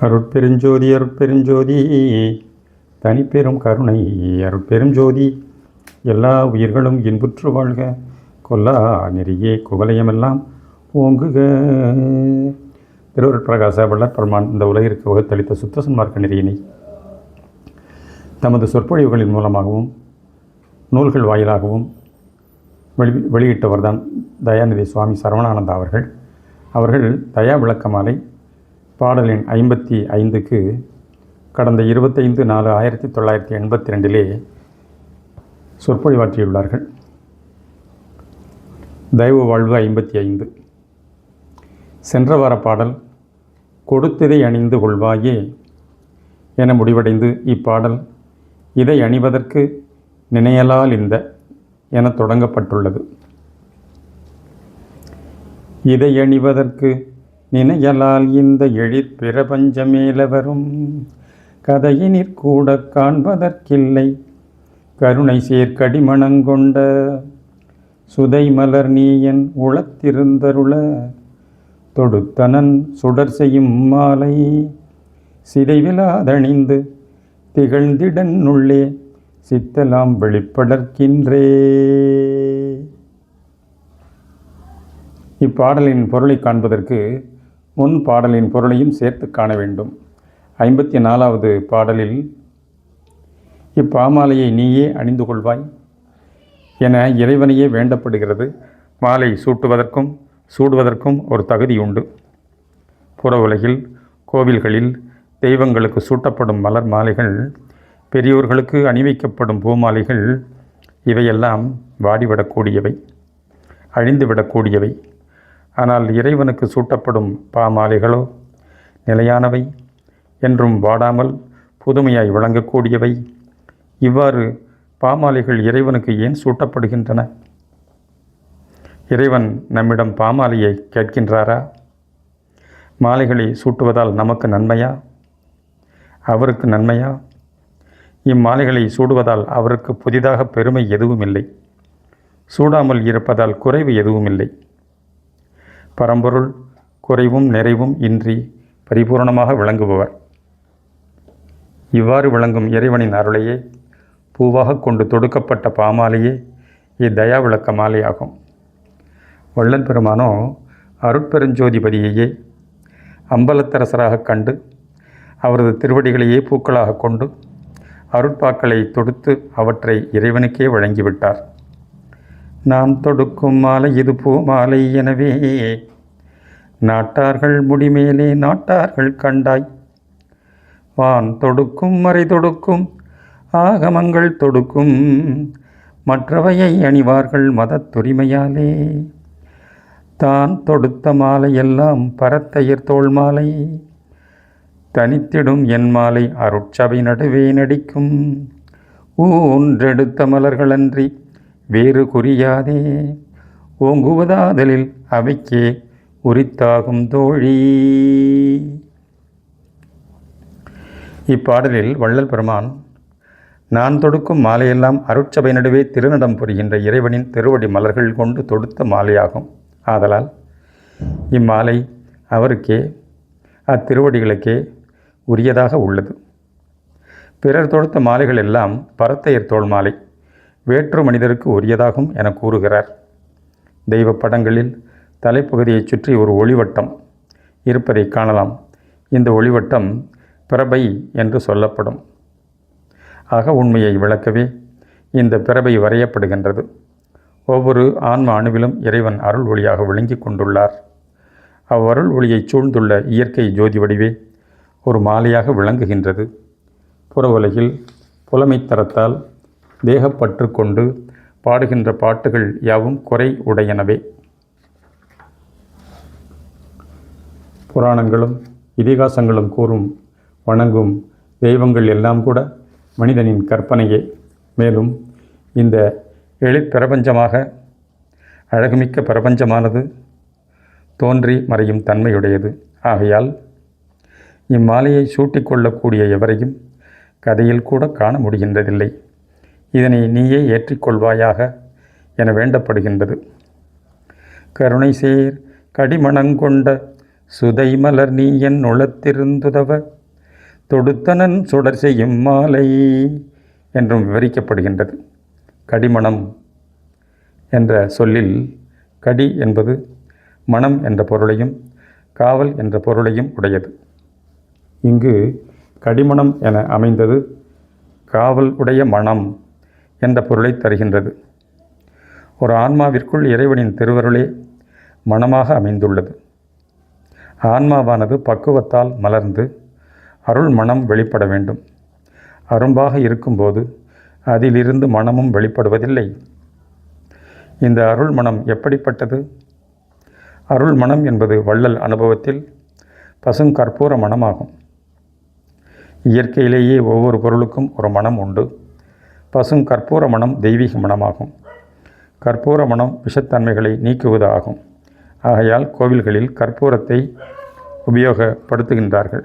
அருட்பெருஞ்சோதி அருட்பெருஞ்சோதி தனிப்பெரும் கருணை அருட்பெருஞ்சோதி எல்லா உயிர்களும் இன்புற்று வாழ்க கொல்லா நெறியே குவலயமெல்லாம் ஓங்குக. திருவருட்பிரகாச வள்ளற் பெருமான் இந்த உலகிற்கு வகுத்தளித்த சுத்த சன்மார்க்க நெறியினை தமது சொற்பொழிவுகளின் மூலமாகவும் நூல்கள் வாயிலாகவும் வெளியிட்டவர்தான் தயாநிதி சுவாமி சரவணானந்தா அவர்கள் தயா விளக்க மாலை பாடலின் 55க்கு கடந்த 25/4/1982 சொற்பொழிவாற்றியுள்ளார்கள். தயவு வாழ்வு 55. சென்ற வார பாடல் கொடுத்ததை அணிந்து கொள்வாயே என முடிவடைந்து இப்பாடல் இதை அணிவதற்கு நினையலால் இந்த என தொடங்கப்பட்டுள்ளது. இதை அணிவதற்கு நினையலால் இந்த எழிற் பிரபஞ்சமேல வரும் கதையினிற் கூட காண்பதற்கில்லை கருணை சேர்க்கடிமணங்கொண்ட சுதை மலர் நீயன் உளத்திருந்தருள தொடுத்தனன் சுடர் செய்யும் மாலை சிதைவிலாதணிந்து திகழ்ந்திடன் உள்ளே சித்தலாம் வெளிப்படற்கின்றே. இப்பாடலின் பொருளை காண்பதற்கு முன் பாடலின் பொருளையும் சேர்த்து காண வேண்டும். 54வது பாடலில் இப்பாமாலையை நீயே அணிந்து கொள்வாய் என இறைவனையே வேண்டப்படுகிறது. மாலை சூடுவதற்கும் ஒரு தகுதி உண்டு. புற உலகில் கோவில்களில் தெய்வங்களுக்கு சூட்டப்படும் மலர் மாலைகள், பெரியோர்களுக்கு அணிவிக்கப்படும் பூமாலைகள் இவையெல்லாம் வாடிவிடக்கூடியவை, அழிந்துவிடக்கூடியவை. ஆனால் இறைவனுக்கு சூட்டப்படும் பாமாலைகளோ நிலையானவை, என்றும் வாடாமல் புதுமையாய் விளங்கக்கூடியவை. இவ்வாறு பாமாலைகள் இறைவனுக்கு ஏன் சூட்டப்படுகின்றன? இறைவன் நம்மிடம் பாமாலையை கேட்கின்றாரா? மாலைகளை சூட்டுவதால் நமக்கு நன்மையா, அவருக்கு நன்மையா? இம்மாலைகளை சூடுவதால் அவருக்கு புதிதாக பெருமை எதுவும் இல்லை, சூடாமல் இருப்பதால் குறைவு எதுவும் இல்லை. பரம்பொருள் குறைவும் நிறைவும் இன்றி பரிபூர்ணமாக விளங்குபவர். இவ்வாறு விளங்கும் இறைவனின் அருளையே பூவாக கொண்டு தொடுக்கப்பட்ட பாமாலையே இத்தயா விளக்க மாலையாகும். வள்ளல் பெருமானோ அருட்பெருஞ்சோதிபதியையே அம்பலத்தரசராக கண்டு அவரது திருவடிகளையே பூக்களாக கொண்டு அருட்பாக்களை தொடுத்து அவற்றை இறைவனுக்கே வழங்கிவிட்டார். நான் தொடுக்கும் மாலை இது பூ மாலை எனவே நாட்டார்கள் முடிமேலே நாட்டார்கள் கண்டாய் வான் தொடுக்கும் மறை தொடுக்கும் ஆகமங்கள் தொடுக்கும் மற்றவையை அணிவார்கள் மதத்துரிமையாலே தான் தொடுத்த மாலை எல்லாம் பரத்தையர் தோள் மாலை தனித்திடும் என் மாலை அருட்சபை நடுவே நடிக்கும் ஊன்றெடுத்த மலர்களன்றி வேறு குறியாதே ஓங்குவதாதலில் அவைக்கே உரித்தாகும் தோழி. இப்பாடலில் வள்ளல் பெருமான் நான் தொடுக்கும் மாலையெல்லாம் அருட்சபை நடுவே திருநடம் புரிகின்ற இறைவனின் திருவடி மலர்கள் கொண்டு தொடுத்த மாலையாகும். ஆதலால் இம்மாலை அவருக்கே, அத்திருவடிகளுக்கே உரியதாக உள்ளது. பிறர் தொடுத்த மாலைகள் எல்லாம் பரத்தையர் தோள் மாலை, வேற்று மனிதருக்கு உரியதாகும் என கூறுகிறார். தெய்வ படங்களில் தலைப்பகுதியை சுற்றி ஒரு ஒளிவட்டம் இருப்பதை காணலாம். இந்த ஒளிவட்டம் பிரபை என்று சொல்லப்படும். ஆக உண்மையை விளக்கவே இந்த பிரபை வரையப்படுகின்றது. ஒவ்வொரு ஆன்ம அணுவிலும் இறைவன் அருள் ஒளியாக விளங்கி கொண்டுள்ளார். அவ்வருள் ஒளியை சூழ்ந்துள்ள இயற்கை ஜோதி வடிவே ஒரு மாலையாக விளங்குகின்றது. புற உலகில் புலமைத்தரத்தால் தேகப்பற்று கொண்டு பாடுகின்ற பாட்டுகள் யாவும் குறை உடையனவே. புராணங்களும் இதிகாசங்களும் கூறும் வணங்கும் தெய்வங்கள் எல்லாம் கூட மனிதனின் கற்பனையே. மேலும் இந்த எழிற்பிரபஞ்சமாக அழகுமிக்க பிரபஞ்சமானது தோன்றி மறையும் தன்மையுடையது. ஆகையால் இம்மாலையை சூட்டிக்கொள்ளக்கூடிய எவரையும் கதையில் கூட காண முடிகின்றதில்லை. இதனை நீயே ஏற்றிக்கொள்வாயாக என வேண்டப்படுகின்றது. கருணை சேர் கடிமணங்கொண்ட சுதை மலர் நீ என் உளத்திருந்துதவ தொடுத்தனன் சுடர் செய்யும் மாலை என்றும் விவரிக்கப்படுகின்றது. கடிமணம் என்ற சொல்லில் கடி என்பது மணம் என்ற பொருளையும் காவல் என்ற பொருளையும் உடையது. இங்கு கடிமணம் என அமைந்தது காவல் உடைய மனம் என்ற பொருளை தருகின்றது. ஒரு ஆன்மாவிற்குள் இறைவனின் திருவருளே மனமாக அமைந்துள்ளது. ஆன்மாவானது பக்குவத்தால் மலர்ந்து அருள் மனம் வெளிப்பட வேண்டும். அரும்பாக இருக்கும்போது அதிலிருந்து மனமும் வெளிப்படுவதில்லை. இந்த அருள் மனம் எப்படிப்பட்டது? அருள் மனம் என்பது வள்ளல் அனுபவத்தில் பசுங்கற்பூர மனமாகும். இயற்கையிலேயே ஒவ்வொரு பொருளுக்கும் ஒரு மனம் உண்டு. பசுங்கற்பூர மனம் தெய்வீக மனமாகும். கற்பூர மனம் விஷத்தன்மைகளை நீக்குவது ஆகும். ஆகையால் கோவில்களில் கற்பூரத்தை உபயோகப்படுத்துகின்றார்கள்.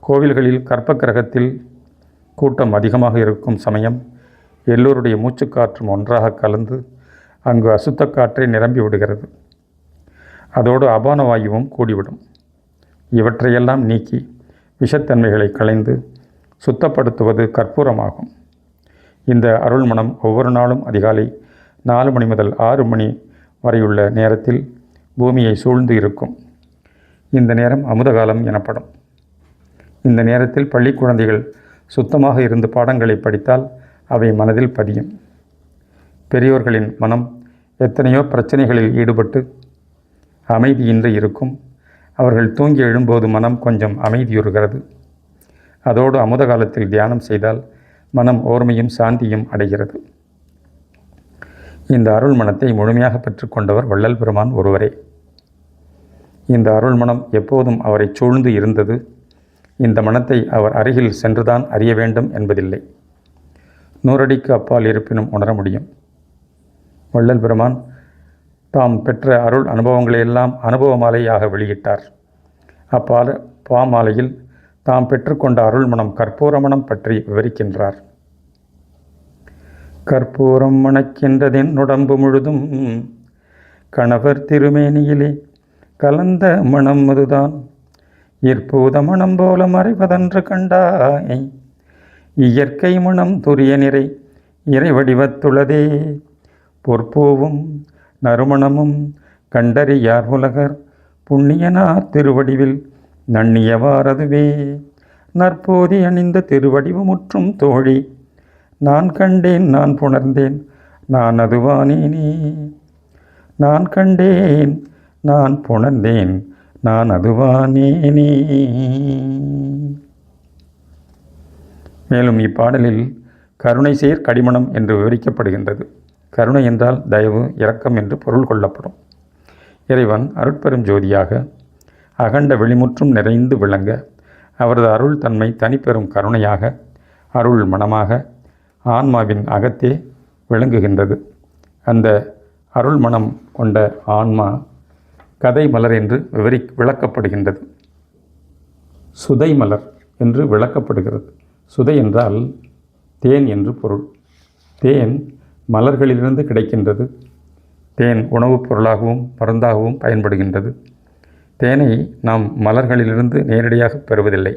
கோவில்களில் கற்ப கிரகத்தில் கூட்டம் அதிகமாக இருக்கும் சமயம் எல்லோருடைய மூச்சுக்காற்றும் ஒன்றாக கலந்து அங்கு அசுத்த காற்றை நிரம்பி விடுகிறது. அதோடு அபான வாயுவும் கூடிவிடும். இவற்றையெல்லாம் நீக்கி விஷத்தன்மைகளை களைந்து சுத்தப்படுத்துவது கற்பூரமாகும். இந்த அருள் மனம் ஒவ்வொரு நாளும் அதிகாலை 4 மணி முதல் 6 மணி வரையுள்ள நேரத்தில் பூமியை சூழ்ந்து இருக்கும். இந்த நேரம் அமுதகாலம் எனப்படும். இந்த நேரத்தில் பள்ளி குழந்தைகள் சுத்தமாக இருந்து பாடங்களை படித்தால் அவை மனதில் பதியும். பெரியோர்களின் மனம் எத்தனையோ பிரச்சனைகளில் ஈடுபட்டு அமைதியின்றி இருக்கும். அவர்கள் தூங்கி எழும்போது மனம் கொஞ்சம் அமைதியுறுகிறது. அதோடு அமுத காலத்தில் தியானம் செய்தால் மனம் ஓர்மையும் சாந்தியும் அடைகிறது. இந்த அருள் மனத்தை முழுமையாக பெற்றுக்கொண்டவர் வள்ளல் பெருமான் ஒருவரே. இந்த அருள் மனம் எப்போதும் அவரை சூழ்ந்து இருந்தது. இந்த மனத்தை அவர் அருகில் சென்றுதான் அறிய வேண்டும் என்பதில்லை. 100 அடிக்கு அப்பால் இருப்பினும் உணர முடியும். வள்ளல் பெருமான் தாம் பெற்ற அருள் அனுபவங்களையெல்லாம் அனுபவ மாலையாக வெளியிட்டார். பாமாலையில் தாம் பெற்றுக்கொண்ட அருள் மனம் கற்பூர மனம் பற்றி விவரிக்கின்றார். கற்பூரம் மணக்கின்றதென் உடம்பு முழுதும் கணவர் திருமேனியிலே கலந்த மனம் அதுதான் ஈர்ப்பூத மனம் போல மறைவதன்று கண்டாய் இயற்கை மனம் துரிய நிறை இறை வடிவத்துள்ளதே பொற்பூவும் நறுமணமும் கண்டறியார் உலகர் புண்ணியனார் திருவடிவில் நன்னியவாறதுவே நற்போதி அணிந்த திருவடிவமுற்றும் தோழி நான் கண்டேன் நான் புணர்ந்தேன் நான் அதுவானேனே நான் கண்டேன் நான் புணர்ந்தேன் நான் அதுவானேனே. மேலும் இப்பாடலில் கருணை சேர் கடிமணம் என்று விவரிக்கப்படுகின்றது. கருணை என்றால் தயவு, இரக்கம் என்று பொருள் கொள்ளப்படும். இறைவன் அருட்பெரும் ஜோதியாக அகண்ட வெளிமுற்றும் நிறைந்து விளங்க அவரது அருள் தன்மை தனிப்பெரும் கருணையாக அருள் மனமாக ஆன்மாவின் அகத்தே விளங்குகின்றது. அந்த அருள் மனம் கொண்ட ஆன்மா கதை மலர் என்று விளக்கப்படுகின்றது. சுதை மலர் என்று விளக்கப்படுகிறது. சுதை என்றால் தேன் என்று பொருள். தேன் மலர்களிலிருந்து கிடைக்கின்றது. தேன் உணவுப் பொருளாகவும் மருந்தாகவும் பயன்படுகின்றது. தேனை நாம் மலர்களிலிருந்து நேரடியாக பெறுவதில்லை.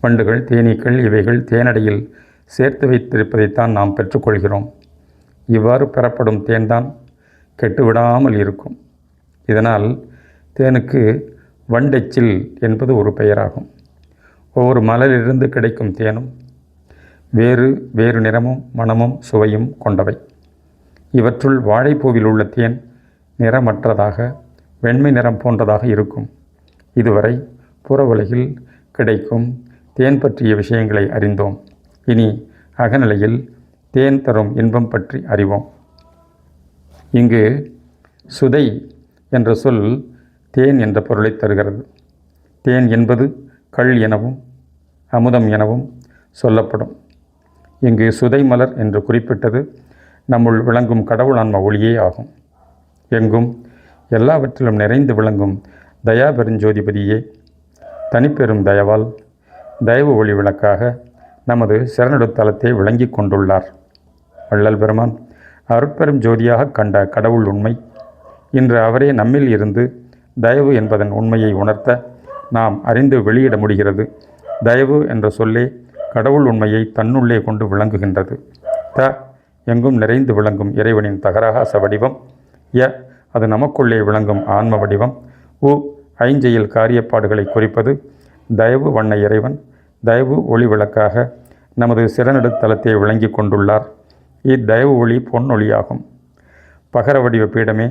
வண்டுகள், தேனீக்கள் இவைகள் தேனடையில் சேர்த்து வைத்திருப்பதைத்தான் நாம் பெற்றுக்கொள்கிறோம். இவ்வாறு பெறப்படும் தேன்தான் கெட்டுவிடாமல் இருக்கும். இதனால் தேனுக்கு வண்டெச்சில் என்பது ஒரு பெயராகும். ஒவ்வொரு மலரிலிருந்து கிடைக்கும் தேனும் வேறு நிறமும் மணமும் சுவையும் கொண்டவை. இவற்றுள் வாழைப்பூவில் உள்ள தேன் நிறமற்றதாக வெண்மை நிறம் போன்றதாக இருக்கும். இதுவரை புற உலகில் கிடைக்கும் தேன் பற்றிய விஷயங்களை அறிந்தோம். இனி அகநிலையில் தேன் தரும் இன்பம் பற்றி அறிவோம். இங்கு சுதை என்ற சொல் தேன் என்ற பொருளை தருகிறது. தேன் என்பது கள் எனவும் அமுதம் எனவும் சொல்லப்படும். இங்கு சுதை மலர் என்று குறிப்பிட்டது நம்முள் விளங்கும் கடவுள் ஆன்ம ஒளியே ஆகும். எங்கும் எல்லாவற்றிலும் நிறைந்து விளங்கும் தயா பெருஞ்சோதிபதியே தனிப்பெரும் தயவால் தயவு ஒளி விளக்காக நமது சரணடுத்தலத்தை விளங்கி கொண்டுள்ளார். வள்ளல் பெருமான் அருட்பெரும் ஜோதியாக கண்ட கடவுள் உண்மை இன்று அவரே நம்மில் இருந்து தயவு என்பதன் உண்மையை உணர்த்த நாம் அறிந்து வெளியிட முடிகிறது. தயவு என்ற சொல்லே கடவுள் உண்மையை தன்னுள்ளே கொண்டு விளங்குகின்றது. த எங்கும் நிறைந்து விளங்கும் இறைவனின் தகரகாச வடிவம். ய அது நமக்குள்ளே விளங்கும் ஆன்ம வடிவம். உ ஐஞ்செயல் காரியப்பாடுகளை குறிப்பது. தயவு வண்ண இறைவன் தயவு ஒளி விளக்காக நமது சிறநடுத்தலத்தை விளங்கி கொண்டுள்ளார். இத்தயவு ஒளி பொன்னொழியாகும். பகர வடிவ பீடமே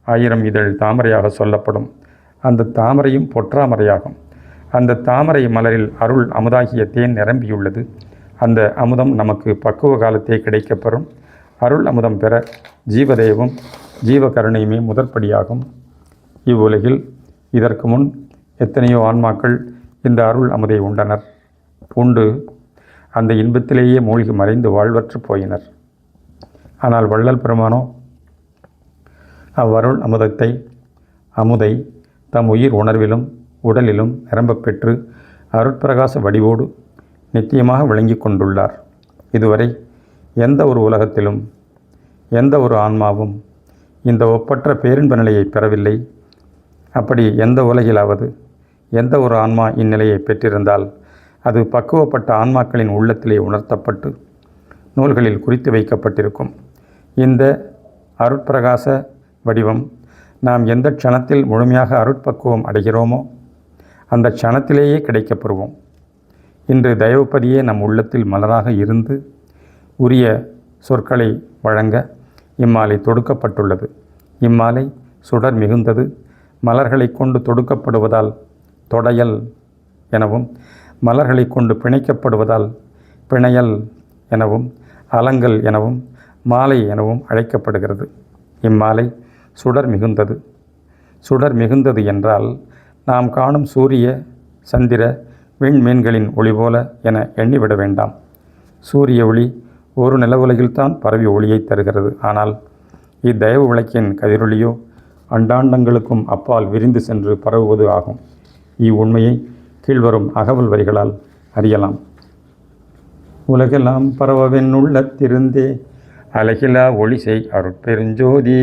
1000 இதழ் தாமரையாக சொல்லப்படும். அந்த தாமரையும் பொற்றாமரையாகும். அந்த தாமரை மலரில் அருள் அமுதாகிய தேன் நிரம்பியுள்ளது. அந்த அமுதம் நமக்கு பக்குவ காலத்தே கிடைக்கப்பெறும். அருள் அமுதம் பெற ஜீவதேவம் ஜீவகருணையுமே முதற்படியாகும். இவ்வுலகில் இதற்கு முன் எத்தனையோ ஆன்மாக்கள் இந்த அருள் அமுதை உண்டனர். உண்டு அந்த இன்பத்திலேயே மூழ்கி மறைந்து வாழ்வற்று போயினர். ஆனால் வள்ளல் பெருமானோ அவ்வருள் அமுதை தம் உயிர் உணர்விலும் உடலிலும் நிரம்பப் பெற்று அருட்பிரகாச வடிவோடு நித்தியமாக விளங்கி கொண்டுள்ளார். இதுவரை எந்த ஒரு உலகத்திலும் எந்த ஒரு ஆன்மாவும் இந்த ஒப்பற்ற பேரின்ப நிலையை பெறவில்லை. அப்படி எந்த உலகிலாவது எந்த ஒரு ஆன்மா இந்நிலையை பெற்றிருந்தால் அது பக்குவப்பட்ட ஆன்மாக்களின் உள்ளத்திலே உணர்த்தப்பட்டு நூல்களில் குறித்து வைக்கப்பட்டிருக்கும். இந்த அருட்பிரகாச வடிவம் நாம் எந்த க்ஷணத்தில் முழுமையாக அருட்பக்குவம் அடைகிறோமோ அந்த க்ஷணத்திலேயே கிடைக்கப்பெறுவோம். இன்று தயவுப்பதியே நம் உள்ளத்தில் மலராக இருந்து உரிய சொற்களை வழங்க இம்மாலை தொடுக்கப்பட்டுள்ளது. இம்மாலை சுடர் மிகுந்தது. மலர்களை கொண்டு தொடுக்கப்படுவதால் தொடையல் எனவும், மலர்களை கொண்டு பிணைக்கப்படுவதால் பிணையல் எனவும், அலங்கல் எனவும், மாலை எனவும் அழைக்கப்படுகிறது. இம்மாலை சுடர் மிகுந்தது. சுடர் மிகுந்தது என்றால் நாம் காணும் சூரிய சந்திர விண்மீன்களின் ஒளி போல என எண்ணிவிட வேண்டாம். சூரிய ஒளி ஒரு நிலவுலகில்தான் பரவி ஒளியை தருகிறது. ஆனால் இத்தயவு விளக்கின் கதிரொளியோ அண்டாண்டங்களுக்கும் அப்பால் விரிந்து சென்று பரவுவது ஆகும். இவ்வுண்மையை கீழ்வரும் அகவல் வரிகளால் அறியலாம். உலகெல்லாம் பரவவென் உள்ளத்திருந்தே அழகிலா ஒளிசை அருட்பெருஞ்சோதி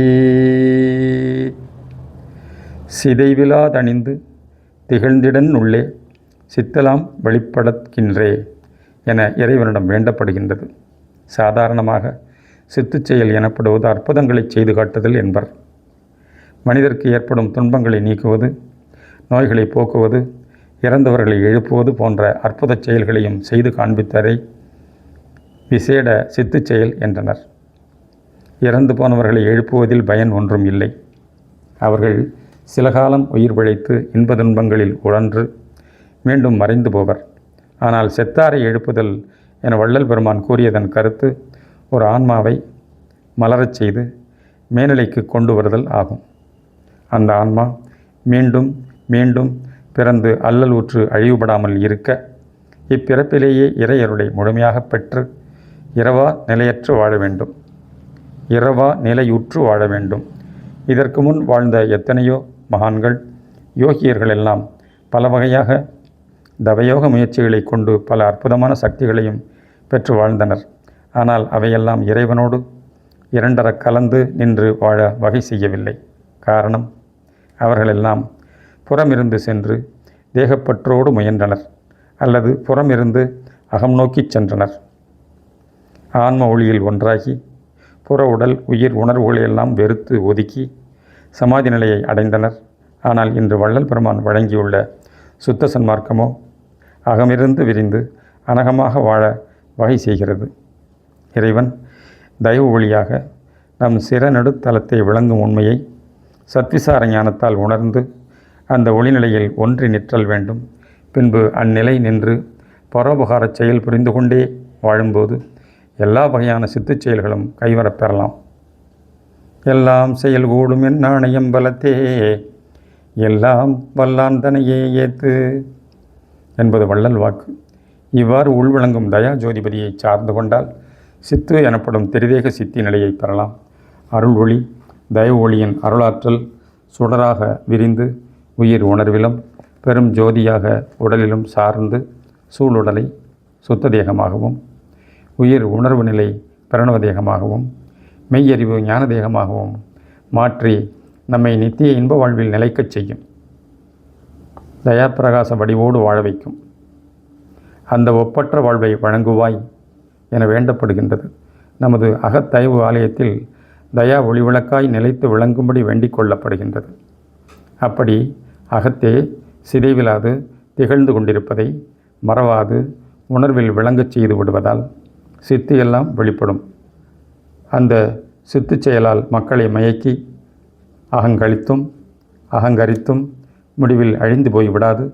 சிதைவிலாதணிந்து திகழ்ந்திடன் உள்ளே சித்தலாம் வெளிப்படுகின்றே என இறைவனிடம் வேண்டப்படுகின்றது. சாதாரணமாக சித்துச் செயல் எனப்படுவது அற்புதங்களை செய்து காட்டுதல் என்பர். மனிதருக்கு ஏற்படும் துன்பங்களை நீக்குவது, நோய்களை போக்குவது, இறந்தவர்களை எழுப்புவது போன்ற அற்புத செயல்களையும் செய்து காண்பித்ததை விசேட சித்துச் செயல் என்றனர். இறந்து போனவர்களை எழுப்புவதில் பயன் ஒன்றும் இல்லை. அவர்கள் சில காலம் உயிர் பிழைத்து இன்ப துன்பங்களில் உழன்று மீண்டும் மறைந்து போவர். ஆனால் செத்தாரை எழுப்புதல் என வள்ளல் பெருமான் கூறியதன் கருத்து ஒரு ஆன்மாவை மலரச் செய்து மேல்நிலைக்கு கொண்டு வருதல் ஆகும். அந்த ஆன்மா மீண்டும் மீண்டும் பிறந்து அல்லல் ஊற்று அழிவுபடாமல் இருக்க இப்பிறப்பிலேயே இறையருளை முழுமையாக பெற்று இரவா நிலையுற்று வாழ வேண்டும். இதற்கு முன் வாழ்ந்த எத்தனையோ மகான்கள் யோகியர்கள் எல்லாம் பல வகையாக தவயோக முயற்சிகளை கொண்டு பல அற்புதமான சக்திகளையும் பெற்று வாழ்ந்தனர். ஆனால் அவையெல்லாம் இறைவனோடு இரண்டர கலந்து நின்று வாழ வகை செய்யவில்லை. காரணம், அவர்களெல்லாம் புறமிருந்து சென்று தேகப்பற்றோடு முயன்றனர் அல்லது புறமிருந்து அகம் நோக்கி சென்றனர். ஆன்ம ஒளியில் ஒன்றாகி புற உடல் உயிர் உணர்வுகளையெல்லாம் வெறுத்து ஒதுக்கி சமாதி நிலையை அடைந்தனர். ஆனால் இன்று வள்ளல் பெருமான் வழங்கியுள்ள சுத்த சன்மார்க்கமோ அகமிருந்து விரிந்து அனகமாக வாழ வகை செய்கிறது. இறைவன் தயவு ஒளியாக நம் சிறநடுத்தலத்தை விளங்கும் உண்மையை சத்விசார ஞானத்தால் உணர்ந்து அந்த ஒளிநிலையில் ஒன்றி நிற்றல் வேண்டும். பின்பு அந்நிலை நின்று பரோபகார செயல் புரிந்து கொண்டே வாழும்போது எல்லா வகையான சித்துச் செயல்களும் கைவரப் பெறலாம். எல்லாம் செயல் கூடும் என் நாணயம் பலத்தே எல்லாம் வல்லான் தனையே ஏத்து என்பது வள்ளல் வாக்கு. இவ்வாறு உள்விளங்கும் தயா ஜோதிபதியை சார்ந்து கொண்டால் சித்து எனப்படும் திரிதேக சித்தி நிலையை பெறலாம். அருள் ஒளி தயவு ஒளியின் அருளாற்றல் சுடராக விரிந்து உயிர் உணர்விலும் பெரும் ஜோதியாக உடலிலும் சார்ந்து சூழுடலை சுத்த தேகமாகவும் உயிர் உணர்வு நிலை பிரணவ தேகமாகவும் மெய்யறிவு ஞான தேகமாகவும் மாற்றி நம்மை நித்திய இன்ப வாழ்வில் நிலைக்கச் செய்யும். தயாப்பிரகாச வடிவோடு வாழ வைக்கும். அந்த ஒப்பற்ற வாழ்வை வழங்குவாய் என வேண்டப்படுகின்றது. நமது அகத்தயவு ஆலயத்தில் தயா ஒளிவிளக்காய் நிலைத்து விளங்கும்படி வேண்டிக் கொள்ளப்படுகின்றது. அப்படி அகத்தே சிதைவிலாது திகழ்ந்து கொண்டிருப்பதை மறவாது உணர்வில் விளங்கச் செய்து விடுவதால் சித்து எல்லாம் வெளிப்படும். அந்த சித்து செயலால் மக்களை மயக்கி அகங்கரித்தும் முடிவில் அழிந்து போய்விடாது.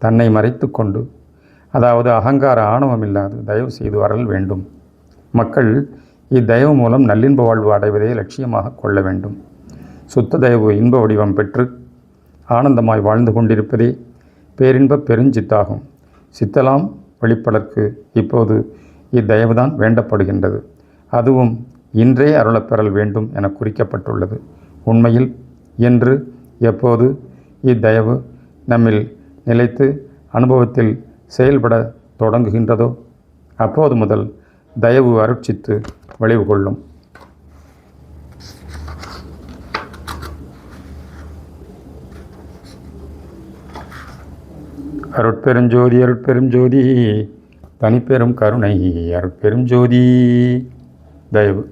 தன்னை மறைத்து கொண்டு, அதாவது அகங்கார ஆணவம் இல்லாது தயவு செய்து வரல் வேண்டும். மக்கள் இத்தயவு மூலம் நல்லின்ப வாழ்வு அடைவதை லட்சியமாக கொள்ள வேண்டும். சுத்த தயவு இன்ப வடிவம் பெற்று ஆனந்தமாய் வாழ்ந்து கொண்டிருப்பதே பேரின்ப பெருஞ்சித்தாகும். சித்தலாம் வெளிப்படற்கு இப்போது இத்தயவுதான் வேண்டப்படுகின்றது. அதுவும் இன்றே அருளப்பெறல் வேண்டும் என குறிக்கப்பட்டுள்ளது. உண்மையில் என்று எப்போது இத்தயவு நம்மில் நிலைத்து அனுபவத்தில் செயல்பட தொடங்குகின்றதோ அப்போது முதல் தயவு அருட்சித்து விளைவு கொள்ளும். அருட்பெருஞ்சோதி அருட்பெரும் ஜோதி தனிப்பெரும் கருணை அருட்பெரும் ஜோதி. தயவு.